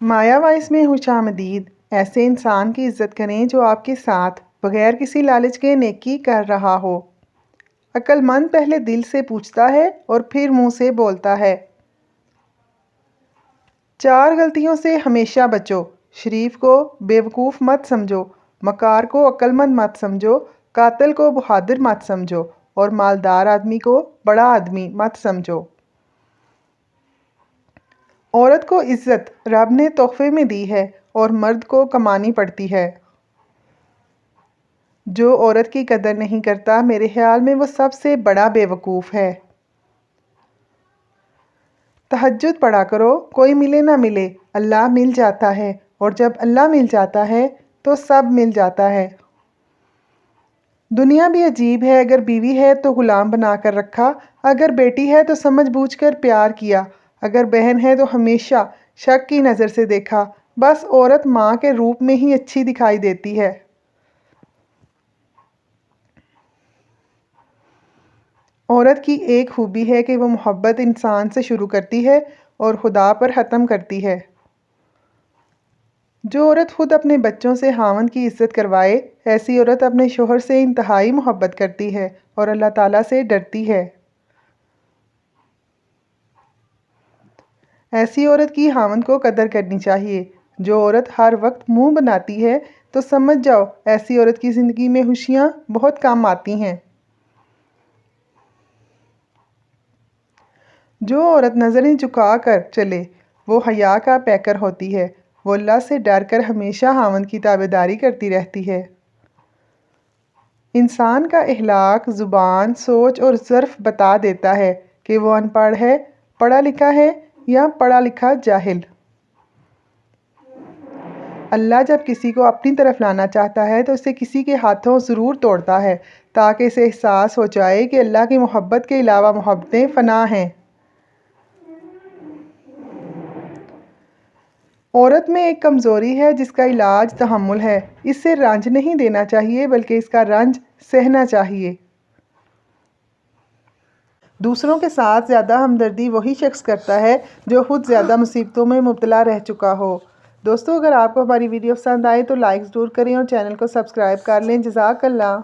مایا voice میں خوشامدید۔ ایسے انسان کی عزت کریں جو آپ کے ساتھ بغیر کسی لالچ کے نیکی کر رہا ہو۔ عقل مند پہلے دل سے پوچھتا ہے اور پھر منہ سے بولتا ہے۔ 4 غلطیوں سے ہمیشہ بچو۔ شریف کو بیوقوف مت سمجھو، مکار کو عقل مند مت سمجھو، قاتل کو بہادر مت سمجھو اور مالدار آدمی کو بڑا آدمی مت سمجھو۔ عورت کو عزت رب نے تحفے میں دی ہے اور مرد کو کمانی پڑتی ہے۔ جو عورت کی قدر نہیں کرتا میرے خیال میں وہ سب سے بڑا بے وقوف ہے۔ تہجد پڑھا کرو، کوئی ملے نہ ملے اللہ مل جاتا ہے، اور جب اللہ مل جاتا ہے تو سب مل جاتا ہے۔ دنیا بھی عجیب ہے، اگر بیوی ہے تو غلام بنا کر رکھا، اگر بیٹی ہے تو سمجھ بوجھ کر پیار کیا، اگر بہن ہے تو ہمیشہ شک کی نظر سے دیکھا، بس عورت ماں کے روپ میں ہی اچھی دکھائی دیتی ہے۔ عورت کی ایک خوبی ہے کہ وہ محبت انسان سے شروع کرتی ہے اور خدا پر ختم کرتی ہے۔ جو عورت خود اپنے بچوں سے خاوند کی عزت کروائے، ایسی عورت اپنے شوہر سے انتہائی محبت کرتی ہے اور اللہ تعالیٰ سے ڈرتی ہے۔ ایسی عورت کی خاوند کو قدر کرنی چاہیے۔ جو عورت ہر وقت منہ بناتی ہے تو سمجھ جاؤ ایسی عورت کی زندگی میں خوشیاں بہت کم آتی ہیں۔ جو عورت نظریں جھکا کر چلے وہ حیا کا پیکر ہوتی ہے، وہ اللہ سے ڈر کر ہمیشہ خاوند کی تابعداری کرتی رہتی ہے۔ انسان کا اخلاق، زبان، سوچ اور ظرف بتا دیتا ہے کہ وہ ان پڑھ ہے، پڑھا لکھا ہے یا پڑھا لکھا جاہل۔ اللہ جب کسی کو اپنی طرف لانا چاہتا ہے تو اسے کسی کے ہاتھوں ضرور توڑتا ہے تاکہ اسے احساس ہو جائے کہ اللہ کی محبت کے علاوہ محبتیں فنا ہیں۔ عورت میں ایک کمزوری ہے جس کا علاج تحمل ہے۔ اسے رنج نہیں دینا چاہیے بلکہ اس کا رنج سہنا چاہیے۔ دوسروں کے ساتھ زیادہ ہمدردی وہی شخص کرتا ہے جو خود زیادہ مصیبتوں میں مبتلا رہ چکا ہو۔ دوستو اگر آپ کو ہماری ویڈیو پسند آئے تو لائک ضرور کریں اور چینل کو سبسکرائب کر لیں۔ جزاک اللہ۔